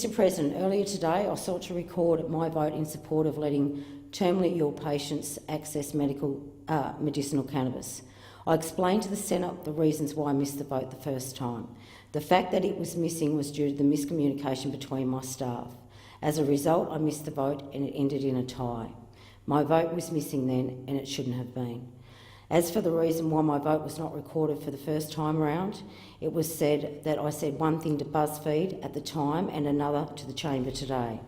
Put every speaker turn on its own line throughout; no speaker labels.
Mr President, earlier today I sought to record my vote in support of letting terminally ill patients access medicinal cannabis. I explained to the Senate the reasons why I missed the vote the first time. The fact that it was missing was due to the miscommunication between my staff. As a result, I missed the vote and it ended in a tie. My vote was missing then and it shouldn't have been. As for the reason why my vote was not recorded for the first time around, it was said that I said one thing to BuzzFeed at the time and another to the chamber today.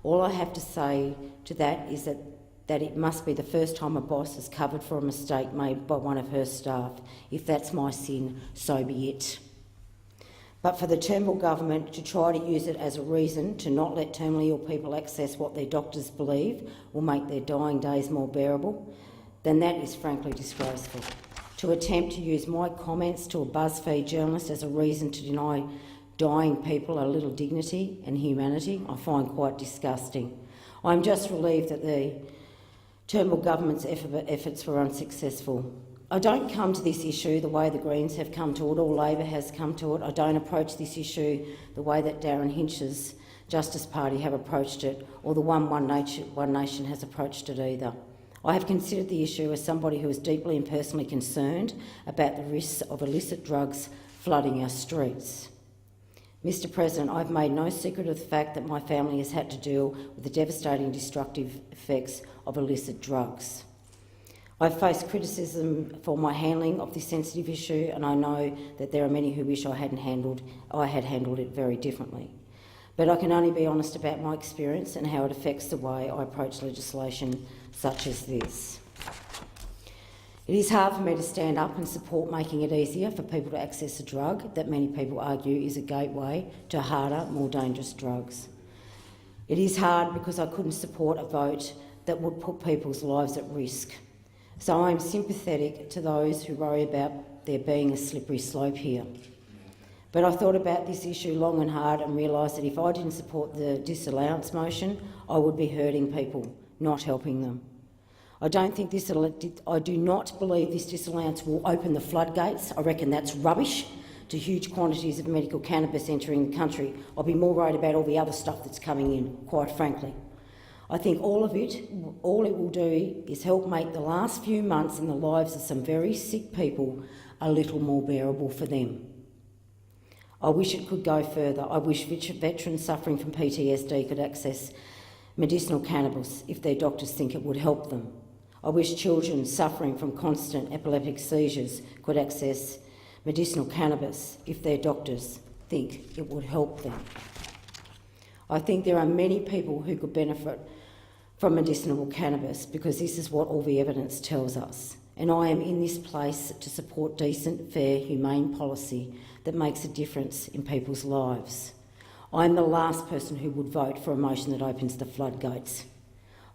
All I have to say to that is that it must be the first time a boss has covered for a mistake made by one of her staff. If that's my sin, so be it. But for the Turnbull government to try to use it as a reason to not let terminally ill people access what their doctors believe will make their dying days more bearable, then that is frankly disgraceful. To attempt to use my comments to a BuzzFeed journalist as a reason to deny dying people a little dignity and humanity, I find quite disgusting. I'm just relieved that the Turnbull government's efforts were unsuccessful. I don't come to this issue the way the Greens have come to it or Labor has come to it. I don't approach this issue the way that Darren Hinch's Justice Party have approached it or the One Nation has approached it either. I have considered the issue as somebody who is deeply and personally concerned about the risks of illicit drugs flooding our streets. Mr President, I've made no secret of the fact that my family has had to deal with the devastating destructive effects of illicit drugs. I've faced criticism for my handling of this sensitive issue, and I know that there are many who wish I had handled it very differently. But I can only be honest about my experience and how it affects the way I approach legislation such as this. It is hard for me to stand up and support making it easier for people to access a drug that many people argue is a gateway to harder, more dangerous drugs. It is hard because I couldn't support a vote that would put people's lives at risk. So I am sympathetic to those who worry about there being a slippery slope here. But I thought about this issue long and hard and realised that if I didn't support the disallowance motion, I would be hurting people, not helping them. I do not believe this disallowance will open the floodgates. I reckon that's rubbish to huge quantities of medical cannabis entering the country. I'll be more worried about all the other stuff that's coming in, quite frankly. I think all it will do is help make the last few months in the lives of some very sick people a little more bearable for them. I wish it could go further. I wish veterans suffering from PTSD could access medicinal cannabis if their doctors think it would help them. I wish children suffering from constant epileptic seizures could access medicinal cannabis if their doctors think it would help them. I think there are many people who could benefit from medicinal cannabis because this is what all the evidence tells us. And I am in this place to support decent, fair, humane policy that makes a difference in people's lives. I am the last person who would vote for a motion that opens the floodgates.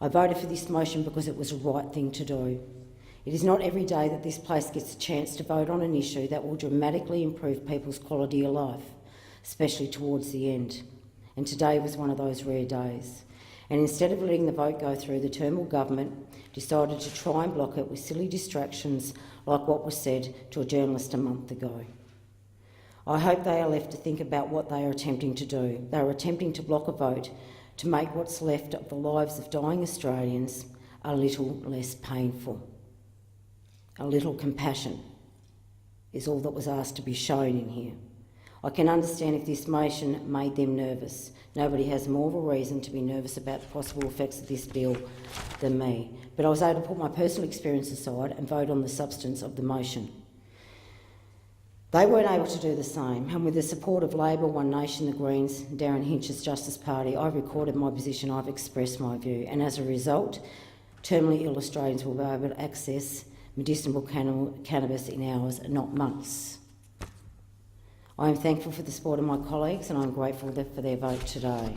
I voted for this motion because it was the right thing to do. It is not every day that this place gets a chance to vote on an issue that will dramatically improve people's quality of life, especially towards the end. And today was one of those rare days. And instead of letting the vote go through, the Turnbull government decided to try and block it with silly distractions like what was said to a journalist a month ago. I hope they are left to think about what they are attempting to do. They are attempting to block a vote to make what's left of the lives of dying Australians a little less painful. A little compassion is all that was asked to be shown in here. I can understand if this motion made them nervous. Nobody has more of a reason to be nervous about the possible effects of this bill than me. But I was able to put my personal experience aside and vote on the substance of the motion. They weren't able to do the same, and with the support of Labor, One Nation, the Greens, Darren Hinch's Justice Party, I've recorded my position, I've expressed my view, and as a result, terminally ill Australians will be able to access medicinal cannabis in hours and not months. I am thankful for the support of my colleagues and I'm grateful for their vote today.